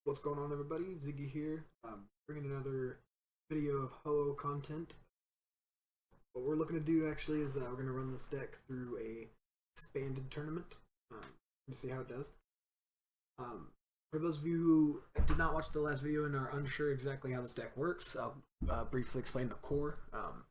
What's going on, everybody? Ziggy here, bringing another video of Ho content. What we're looking to do actually is we're going to run this deck through a expanded tournament. To see how it does. For those of you who did not watch the last video and are unsure exactly how this deck works, I'll briefly explain the core.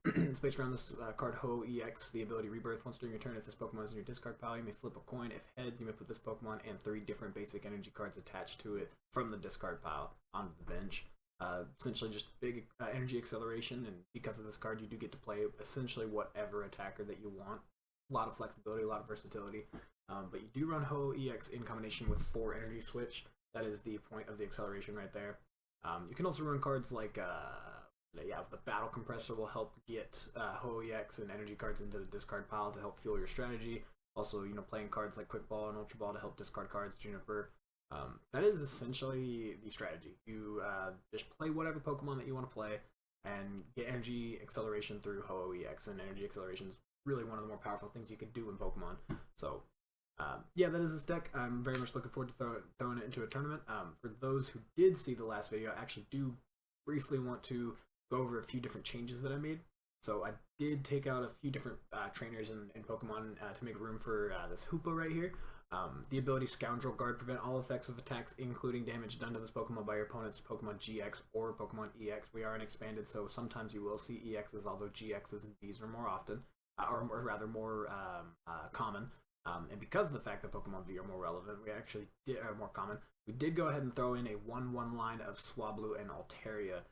It's based around this card Ho EX, the ability Rebirth. Once during your turn, if this Pokemon is in your discard pile, you may flip a coin. If heads, you may put this Pokemon and 3 different basic energy cards attached to it from the discard pile onto the bench. Essentially just big energy acceleration, and because of this card, you do get to play essentially whatever attacker that you want. A lot of flexibility, a lot of versatility. But you do run Ho EX in combination with 4 energy switch. That is the point of the acceleration right there. You can also run cards like, the Battle Compressor will help get Ho EX and energy cards into the discard pile to help fuel your strategy. Also, playing cards like Quick Ball and Ultra Ball to help discard cards, Juniper. That is essentially the strategy. You just play whatever Pokemon that you want to play and get energy acceleration through Ho EX, and energy acceleration is really one of the more powerful things you can do in Pokemon. So, that is this deck. I'm very much looking forward to throwing it into a tournament. For those who did see the last video, I actually do briefly want to go over a few different changes that I made. So I did take out a few different trainers in Pokemon to make room for this Hoopa right here. The ability Scoundrel Guard, prevent all effects of attacks, including damage done to this Pokemon by your opponent's Pokemon GX or Pokemon EX. We are an expanded, so sometimes you will see EXs, although GXs and Vs are more often, or rather more common. And because of the fact that Pokemon V are more relevant, we actually are more common. We did go ahead and throw in a 1/1 line of Swablu and Altaria.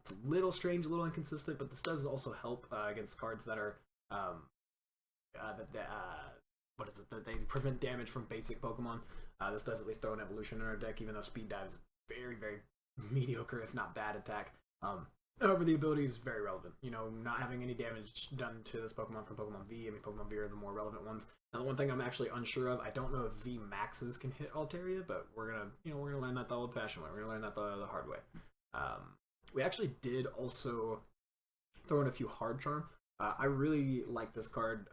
It's a little strange, a little inconsistent, but this does also help against cards that are that they prevent damage from basic Pokemon. This does at least throw an evolution in our deck, even though Speed Dive is very, very mediocre, if not bad attack. However, the ability is very relevant. Not having any damage done to this Pokemon from Pokemon V. I mean, Pokemon V are the more relevant ones. Now, the one thing I'm actually unsure of, I don't know if V Maxes can hit Altaria, but we're gonna learn that the old-fashioned way. We're gonna learn that the hard way. We actually did also throw in a few Hard Charm. I really like this card.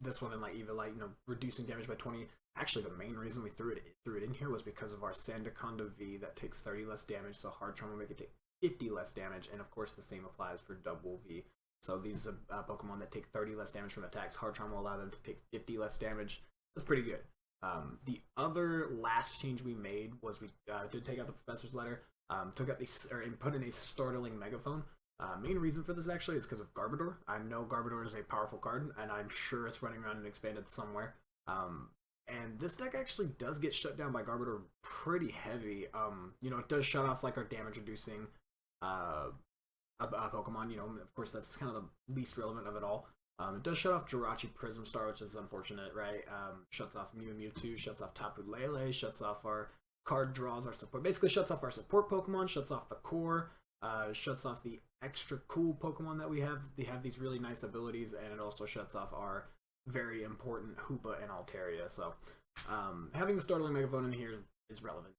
This one in Evilite, reducing damage by 20. Actually, the main reason we threw it in here was because of our Sandaconda V that takes 30 less damage, so Hard Charm will make it take 50 less damage, and of course the same applies for Double V. So these Pokemon that take 30 less damage from attacks, Hard Charm will allow them to take 50 less damage. That's pretty good. The other last change we made was we did take out the Professor's Letter, took out and put in a Startling Megaphone. Main reason for this actually is because of Garbodor. I know Garbodor is a powerful card, and I'm sure it's running around and expanded somewhere. And this deck actually does get shut down by Garbodor pretty heavy. It does shut off our damage reducing Pokemon. Of course, that's kind of the least relevant of it all. It does shut off Jirachi Prism Star, which is unfortunate, right? Shuts off Mew Mewtwo, shuts off Tapu Lele, shuts off our card draws, our support. Basically, shuts off our support Pokemon, shuts off the core, shuts off the extra cool Pokemon that we have. They have these really nice abilities, and it also shuts off our very important Hoopa and Altaria. So, having the Startling Megaphone in here is relevant.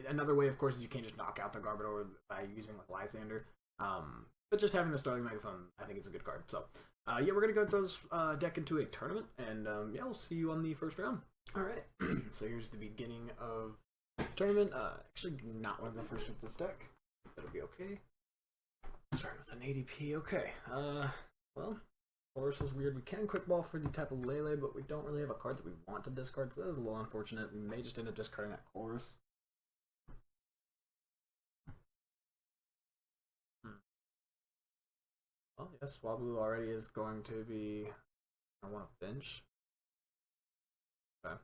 Another way, of course, is you can't just knock out the Garbodor by using Lysander. But just having the Startling Megaphone, I think, is a good card. So, we're going to go throw this deck into a tournament, and we'll see you on the first round. Alright, so here's the beginning of the tournament. Actually, not want to go first with this deck. That'll be okay. Starting with an ADP, okay. Well, Horus is weird. We can Quick Ball for the Tapu Lele, but we don't really have a card that we want to discard, so that is a little unfortunate. We may just end up discarding that Horus. Well, yes, Swablu already is going to be... I want a bench. Okay.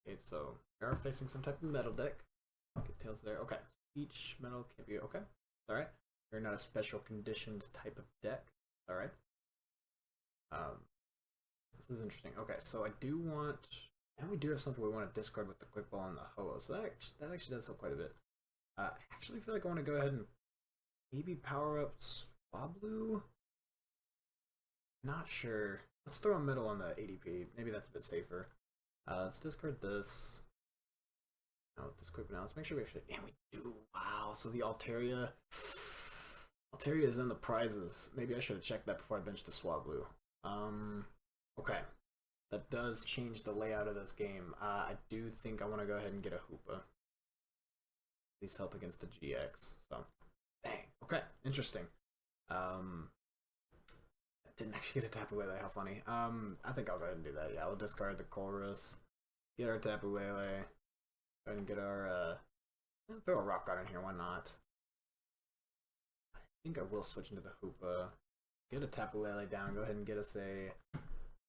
Okay, so we are facing some type of metal deck. Get tails there. Okay, so each metal can be okay. Alright. You're not a special conditioned type of deck. Alright. This is interesting. Okay, so I do want... And we do have something we want to discard with the Quick Ball and the Ho-Oh, so that actually does help quite a bit. I actually feel like I want to go ahead and maybe power up Swablu? Not sure. Let's throw a middle on the ADP. Maybe that's a bit safer. Let's discard this. No, this quick now. Let's make sure we actually... And we do! Wow, so the Altaria is in the prizes. Maybe I should have checked that before I benched the Swablu. Okay. that does change the layout of this game. I do think I want to go ahead and get a Hoopa. At least help against the GX. So, dang. Okay, interesting. I didn't actually get a Tapu Lele. How funny. I think I'll go ahead and do that. Yeah, we'll discard the Chorus, get our Tapu Lele, go ahead and get our throw a Rock Guard in here. Why not? I think I will switch into the Hoopa. Get a Tapu Lele down. Go ahead and get us a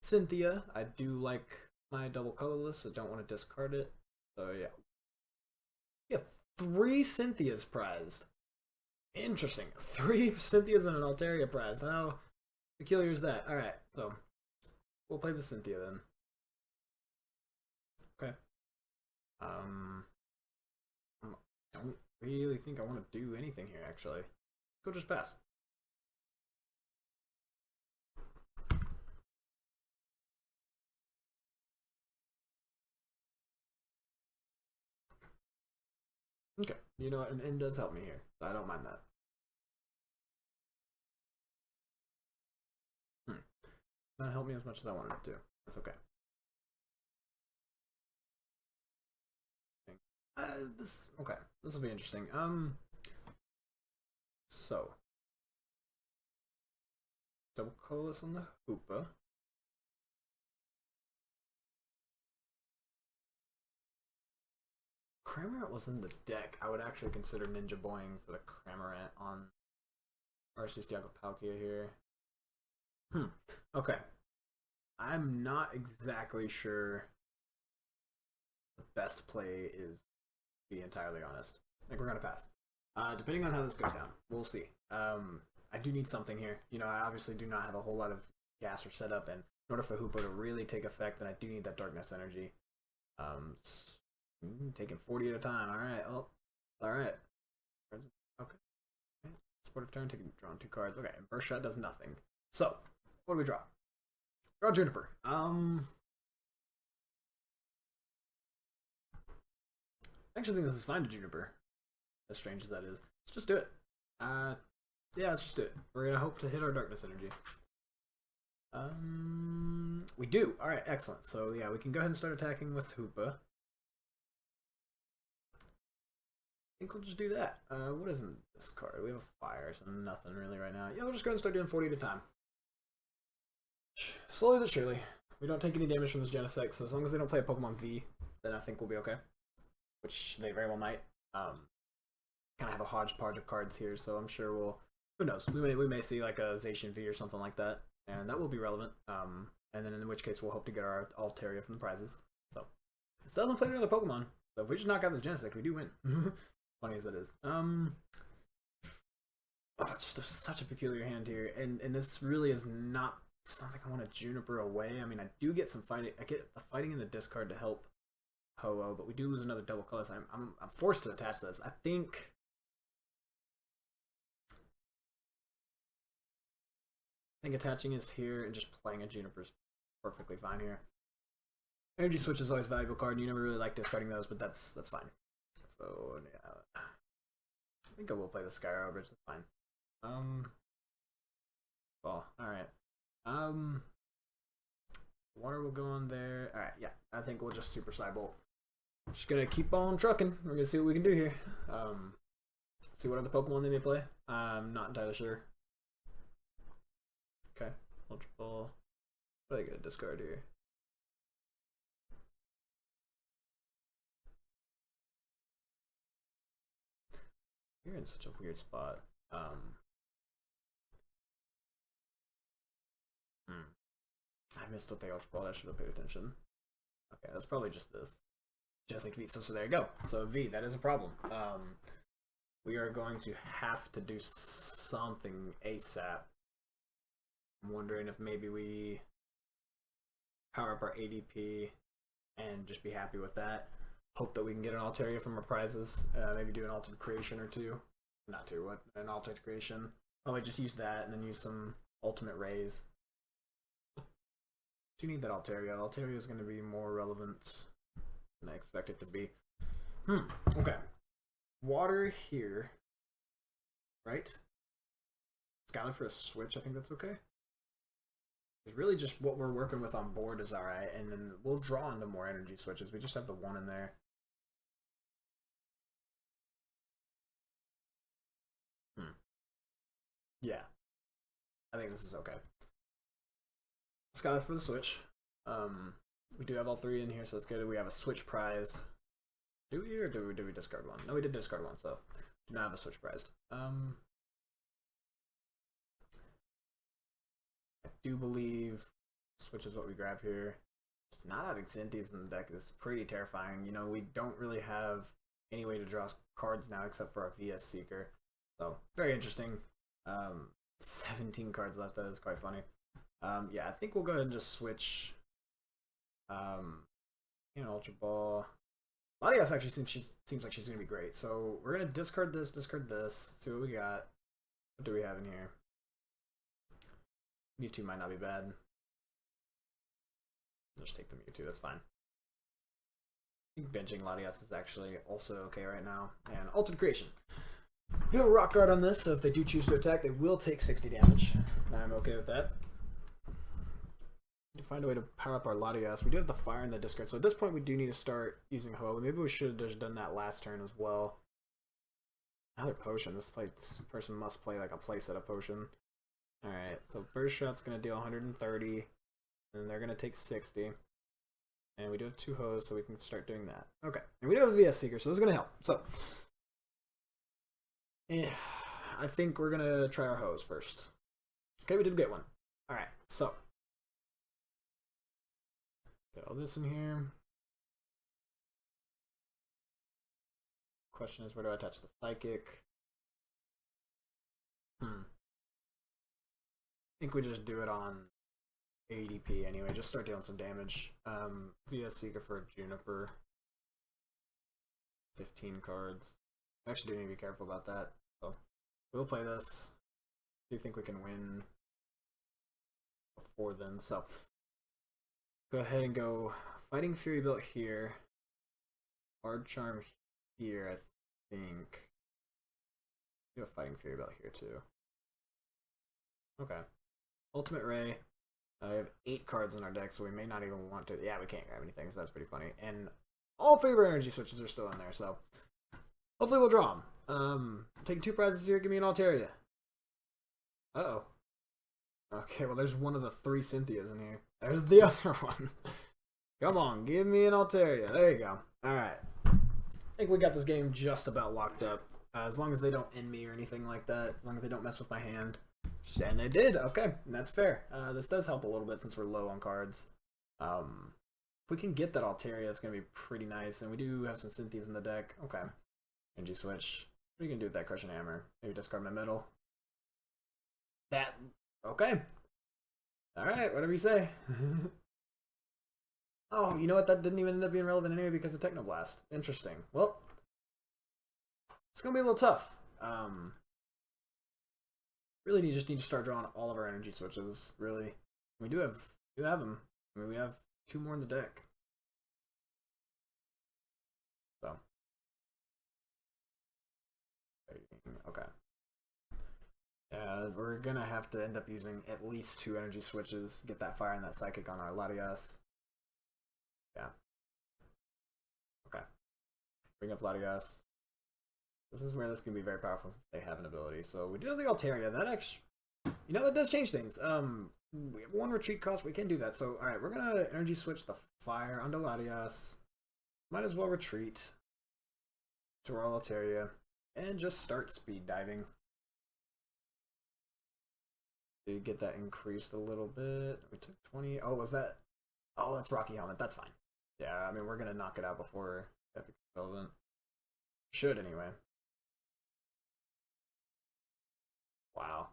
Cynthia. I do like my double colorless, so don't want to discard it. So yeah. Yeah, 3 Cynthias prized. Interesting. 3 Cynthias and an Altaria prized. How peculiar is that? Alright, so we'll play the Cynthia then. Okay. I don't really think I want to do anything here, actually. Go just pass. Okay, you know, an N does help me here. So I don't mind that. Not help me as much as I wanted it to. That's okay. Okay. This will be interesting. So double colorless on the Hoopa. Cramorant was in the deck. I would actually consider Ninja Boying for the Cramorant on Arceus Palkia here. Okay. I'm not exactly sure the best play is, to be entirely honest. I think we're going to pass. Depending on how this goes down, we'll see. I do need something here. You know, I obviously do not have a whole lot of gas or setup, and in order for Hoopa to really take effect, then I do need that Darkness Energy. Taking 40 at a time. Alright. Oh, alright. Okay. Supportive turn, drawing 2 cards. Okay, and Burst Shot does nothing. So, what do we draw? Draw Juniper. I actually think this is fine to Juniper. As strange as that is. Let's just do it. Yeah, let's just do it. We're gonna hope to hit our Darkness Energy. We do. Alright, excellent. So yeah, we can go ahead and start attacking with Hoopa. I think we'll just do that. What is in this card? We have a fire, so nothing really right now. Yeah, we'll just go ahead and start doing 40 at a time. Slowly but surely. We don't take any damage from this Genesect, so as long as they don't play a Pokemon V, then I think we'll be okay. Which they very well might. Kind of have a hodgepodge of cards here, so I'm sure we'll... Who knows? We may see like a Zacian V or something like that, and that will be relevant. And then in which case we'll hope to get our Altaria from the prizes. So, this doesn't play another Pokemon, so if we just knock out this Genesect, we do win. Funny as it is. Just such a peculiar hand here, and this really is not something I want to Juniper away. I mean, I do get some fighting. I get the fighting in the discard to help Ho-Oh, but we do lose another double colorless. I'm forced to attach this. I think attaching is here and just playing a Juniper is perfectly fine here. Energy Switch is always a valuable card. You never really like discarding those, but that's fine. So yeah, I think I will play the Skyro Bridge. That's fine. Well, all right. Water will go on there. All right, yeah. I think we'll just Super Cybolt. Just gonna keep on trucking. We're gonna see what we can do here. See what other Pokemon they may play. I'm not entirely sure. Okay, Ultra Ball. What are they gonna discard here? You're in such a weird spot. I missed what they Ultra Ball. I should have paid attention. Okay, that's probably just this. Just like V. So there you go. So V, that is a problem. We are going to have to do something ASAP. I'm wondering if maybe we power up our ADP and just be happy with that. Hope that we can get an Altaria from our prizes. Maybe do an Altered Creation or two. Not two, what? An Altered Creation. Probably just use that and then use some Ultimate Rays. Do you need that Altaria? Altaria is going to be more relevant than I expect it to be. Okay. Water here. Right? Skylar for a switch, I think that's okay. It's really just what we're working with on board is alright, and then we'll draw into more energy switches. We just have the one in there. Yeah, I think this is okay. Skies for the switch. We do have all three in here, so that's good. We have a switch prized. Do we, or do we discard one? No, we did discard one, so do not have a switch prized. I do believe switch is what we grab here. Just not having Cynthia's in the deck is pretty terrifying. You know, we don't really have any way to draw cards now except for our VS Seeker. So, very interesting. 17 cards left, that is quite funny. Yeah, I think we'll go ahead and just switch. Ultra Ball. Latias actually seems like she's gonna be great. So we're gonna discard this, see what we got. What do we have in here? Mewtwo might not be bad. Just take the Mewtwo, that's fine. I think benching Latias is actually also okay right now. And Ultimate Creation. We have a Rock Guard on this, so if they do choose to attack, they will take 60 damage. I'm okay with that. To find a way to power up our Latias. We do have the fire in the discard, so at this point we do need to start using Ho. Maybe we should have just done that last turn as well. Another potion. This person must play like a playset of potion. Alright, so first shot's going to deal 130, and they're going to take 60. And we do have 2 Hoes, so we can start doing that. Okay, and we do have a VS Seeker, so this is going to help. So, I think we're going to try our Hoes first. Okay, we did get one. Alright, so get all this in here. Question is, where do I attach the Psychic? I think we just do it on ADP anyway. Just start dealing some damage. VS Seeker for Juniper. 15 cards. I actually do need to be careful about that. So we'll play this. Do you think we can win before then? So go ahead and go Fighting Fury built here. Hard Charm here, I think. Do a Fighting Fury built here too. Okay. Ultimate Ray. We have 8 cards in our deck, so we may not even want to. Yeah, we can't grab anything, so that's pretty funny. And all 3 of our energy switches are still in there, so hopefully we'll draw them. Taking 2 prizes here. Give me an Altaria. Uh-oh. Okay, well, there's one of the 3 Cynthias in here. There's the other one. Come on, give me an Altaria. There you go. Alright. I think we got this game just about locked up. As long as they don't end me or anything like that. As long as they don't mess with my hand. And they did. Okay, that's fair. This does help a little bit since we're low on cards. If we can get that Altaria, it's going to be pretty nice. And we do have some Cynthias in the deck. Okay. Energy switch. What are you going to do with that Crushing Hammer? Maybe discard my middle. That. Okay. Alright, whatever you say. Oh, you know what? That didn't even end up being relevant anyway because of Technoblast. Interesting. Well, it's going to be a little tough. Really, you just need to start drawing all of our energy switches, really. We do have them. I mean, we have 2 more in the deck. So. Okay. We're going to have to end up using at least 2 energy switches. Get that fire and that psychic on our Latias. Yeah. Okay. Bring up Latias. This is where this can be very powerful since they have an ability. So we do have the Altaria. That actually, you know, that does change things. We have 1 retreat cost. We can do that. So, all right, we're gonna energy switch the fire onto Latias. Might as well retreat to our Altaria and just start speed diving. To get that increased a little bit. We took 20. Oh, was that? Oh, that's Rocky Helmet. That's fine. Yeah, I mean, we're gonna knock it out before Epic Relevant. Should anyway. Wow.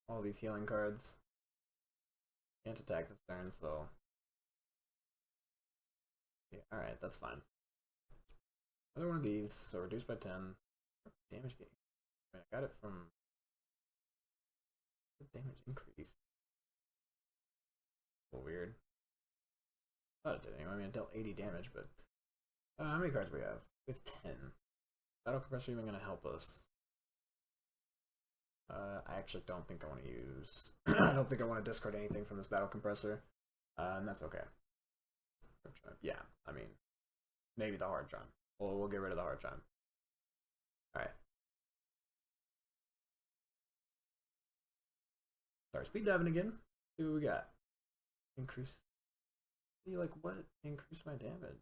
All these healing cards. Can't attack this turn, so. Yeah, alright, that's fine. Another one of these, so reduced by 10. Damage gain. I mean, I got it from. Damage increase. A little weird. Thought it did anyway. I mean, it dealt 80 damage, but. How many cards do we have? We have 10. Battle Compressor even going to help us. I actually don't think I want to use... I don't think I want to discard anything from this battle compressor. And that's okay. Yeah, I mean, maybe the hard charm. We'll get rid of the hard charm. Alright. Start speed diving again. See what we got. Increase. See, like, what? Increase my damage.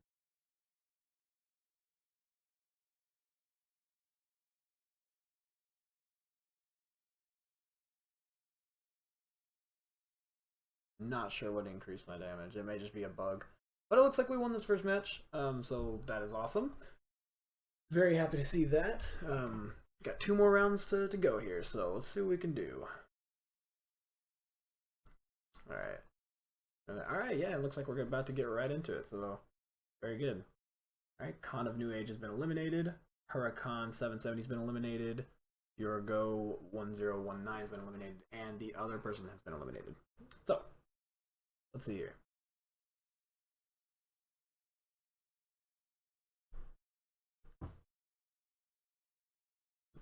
Not sure what increased my damage. It may just be a bug. But it looks like we won this first match. So that is awesome. Very happy to see that. Got 2 more rounds to go here, so let's see what we can do. Alright. Alright, yeah, it looks like we're about to get right into it, so very good. Alright, Khan of New Age has been eliminated. Huracan 770 has been eliminated. Yurgo 1019 has been eliminated, and the other person has been eliminated. So, let's see here.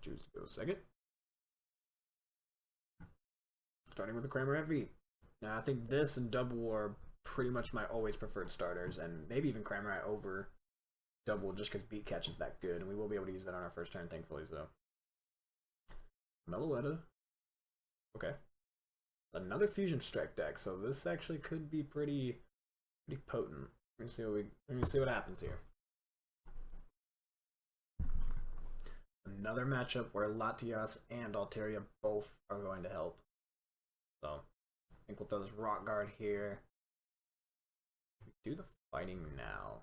Choose to go second. Starting with the Kramer FV. Now, I think this and Double are pretty much my always preferred starters, and maybe even Kramer over Double just because Beat Catch is that good, and we will be able to use that on our first turn, thankfully, so. Meloetta. Okay. Another Fusion Strike deck, so this actually could be pretty potent. Let me see what happens here. Another matchup where Latias and Altaria both are going to help. So, I think we'll throw this Rock Guard here. Do the fighting now.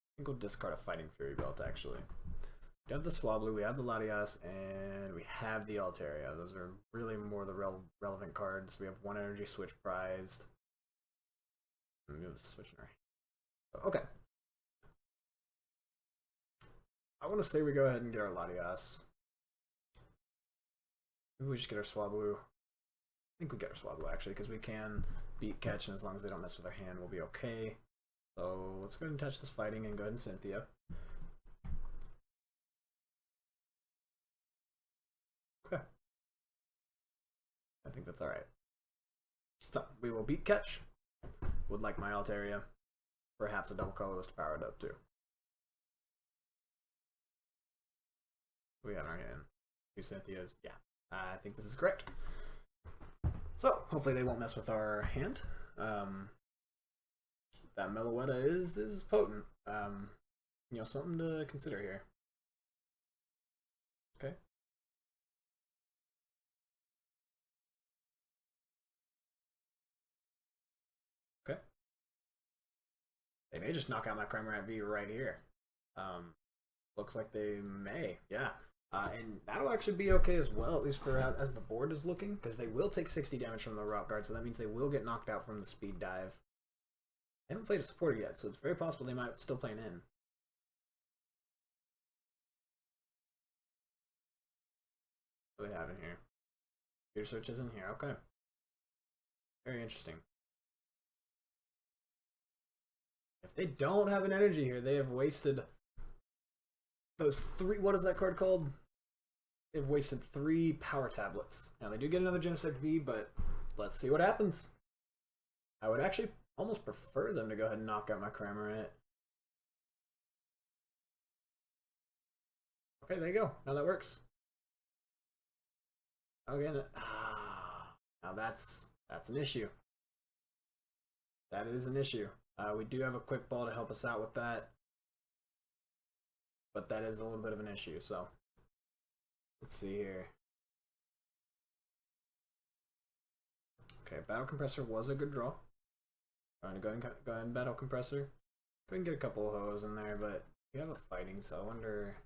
I think we'll discard a Fighting Fury Belt, actually. We have the Swablu, we have the Latias, and we have the Altaria. Those are really more the relevant cards. We have 1 energy switch prized. I'm going to switch in our... Okay. I want to say we go ahead and get our Latias. Maybe we just get our Swablu. I think we get our Swablu, actually, because we can Beat Catch, and as long as they don't mess with our hand, we'll be okay. So let's go ahead and touch this fighting and go ahead and Cynthia. Okay. I think that's alright. So we will Beat Catch. Would like my Altaria. Perhaps a double colorless to power it up too. We got in our hand. 2 Cynthias. Yeah. I think this is correct. So hopefully they won't mess with our hand. That Meloetta is potent. You know, something to consider here. Okay. Okay. They may just knock out my Kramer V right here. Looks like they may. Yeah. And that'll actually be okay as well, at least for as the board is looking, because they will take 60 damage from the Rock Guard, so that means they will get knocked out from the Speed Dive. They haven't played a supporter yet, so it's very possible they might still play an in. What do we have in here? Your search is in here. Okay. Very interesting. If they don't have an energy here, they have wasted those 3. What is that card called? They've wasted 3 power tablets. Now they do get another Genesect V, but let's see what happens. I would actually almost prefer them to go ahead and knock out my Cramorant. Okay, there you go. Now that works. Okay, now that's an issue. That is an issue. We do have a Quick Ball to help us out with that, but that is a little bit of an issue. So let's see here. Okay, Battle Compressor was a good draw. Trying to go ahead and Battle Compressor. Go ahead and get a couple of Hoes in there, but we have a Fighting, so I wonder.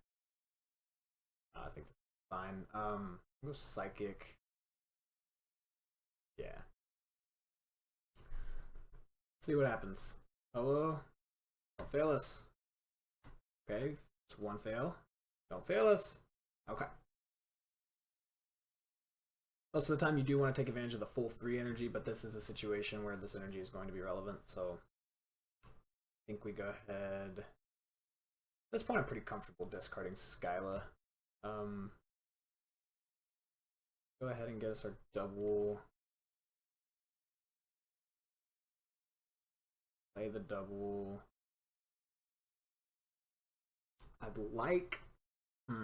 I think this is fine. Go Psychic. Yeah. See what happens. Hello? Don't fail us. Okay, it's 1 fail. Don't fail us. Okay. Most of the time you do want to take advantage of the full 3 energy, but this is a situation where this energy is going to be relevant, so think we go ahead. At this point, I'm pretty comfortable discarding Skyla. Go ahead and get us our double. Play the double. I'd like. I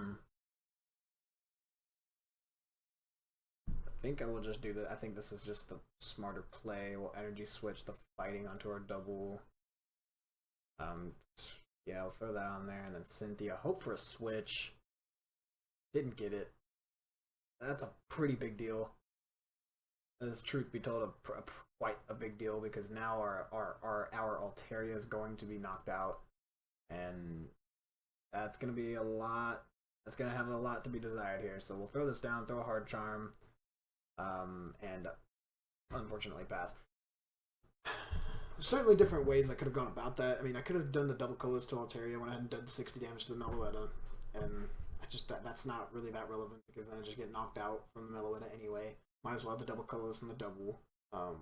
think I will just do that. I think this is just the smarter play. We'll energy switch the fighting onto our double. Yeah, I'll throw that on there, and then Cynthia. Hope for a switch. Didn't get it. That's a pretty big deal. That is, truth be told, quite a big deal, because now our Altaria is going to be knocked out, and that's going to be a lot. That's going to have a lot to be desired here. So we'll throw this down, throw a hard charm, and unfortunately pass. There's certainly different ways I could have gone about that. I mean, I could have done the double colors to Altaria when I hadn't done 60 damage to the Meloetta, and that's not really that relevant, because then I just get knocked out from the Meloetta anyway. Might as well have the double colorless and the double. Yeah,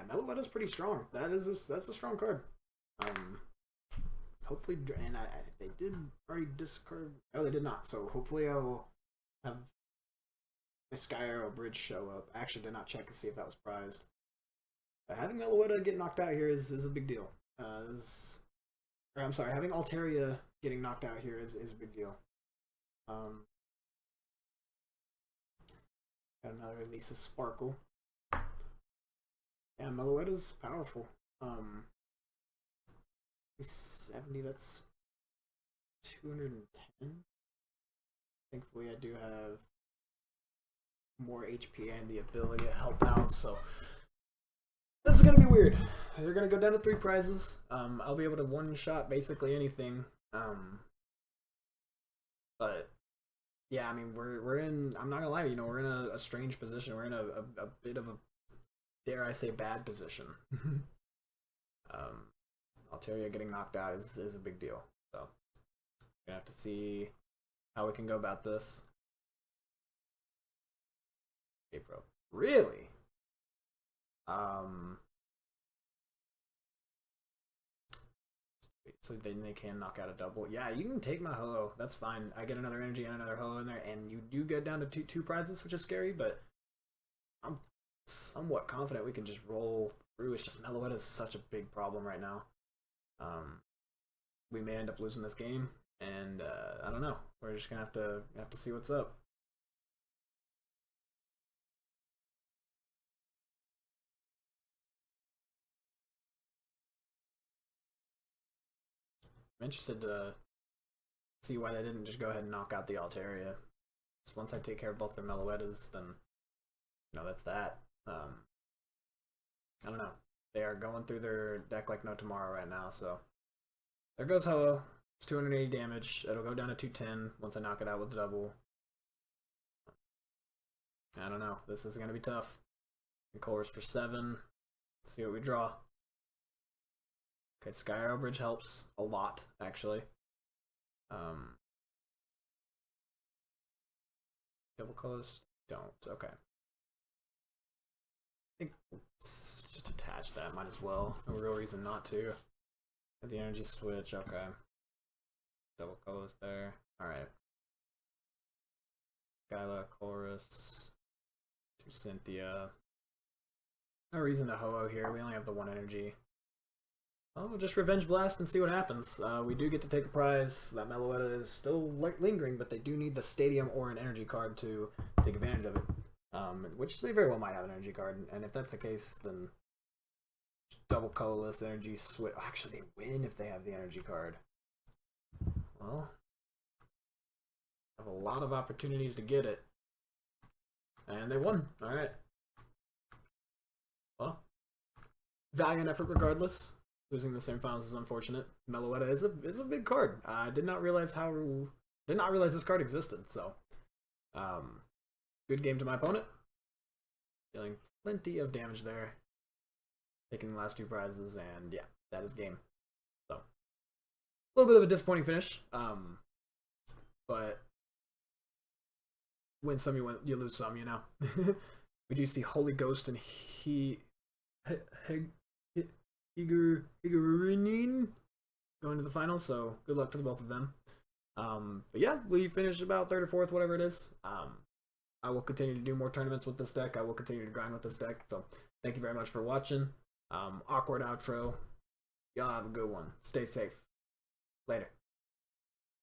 Meloetta's pretty strong. That's a strong card. Hopefully, and they did already discard. Oh, they did not. So hopefully I'll have my Sky Arrow Bridge show up. I actually did not check to see if that was prized. Having Meloetta get knocked out here is a big deal. I'm sorry, having Altaria getting knocked out here is a big deal. Got another Lisa Sparkle. Yeah, Meloetta's powerful. 70, that's 210. Thankfully, I do have more HP and the ability to help out, so this is gonna be weird. They're gonna go down to 3 prizes. I'll be able to one-shot basically anything. But yeah, I mean, we're in. I'm not gonna lie, we're in a strange position. We're in a bit of a, dare I say, bad position. Altaria getting knocked out is a big deal. So we're gonna have to see how we can go about this. April, really? So then they can knock out a double. Yeah, you can take my Ho-Oh. That's fine. I get another energy and another Ho-Oh in there, and you do get down to two prizes, which is scary, but I'm somewhat confident we can just roll through. It's just Meloetta is such a big problem right now. We may end up losing this game, and I don't know. We're just gonna have to see what's up. I'm interested to see why they didn't just go ahead and knock out the Altaria. So once I take care of both their Meloettas, then that's that. I don't know. They are going through their deck like no tomorrow right now, so there goes Ho-Oh. It's 280 damage. It'll go down to 210 once I knock it out with the double. I don't know. This is gonna be tough. Chorus for 7. Let's see what we draw. Okay, Sky Arrow Bridge helps a lot, actually. Double colors don't. Okay. I think just attach that. Might as well. No real reason not to. Have the energy switch. Okay. Double colors there. Alright. Skyla, Chorus. To Cynthia. No reason to Ho-Oh here. We only have the 1 energy. Oh, just Revenge Blast and see what happens. We do get to take a prize. That Meloetta is still lingering, but they do need the Stadium or an energy card to take advantage of it. Which they very well might have an energy card, and if that's the case, then double colorless energy switch. Actually, they win if they have the energy card. Well, have a lot of opportunities to get it, and they won. All right. Well, valiant effort regardless. Losing the semifinals is unfortunate. Meloetta is a big card. I did not realize this card existed. So, good game to my opponent. Dealing plenty of damage there. Taking the last 2 prizes, and yeah, that is game. So, a little bit of a disappointing finish. But win some, you lose some. We do see Holy Ghost and Higurunin going to the final. So good luck to the both of them. But yeah, we finished about third or fourth, whatever it is. I will continue to do more tournaments with this deck. I will continue to grind with this deck. So thank you very much for watching. Awkward outro. Y'all have a good one. Stay safe. Later.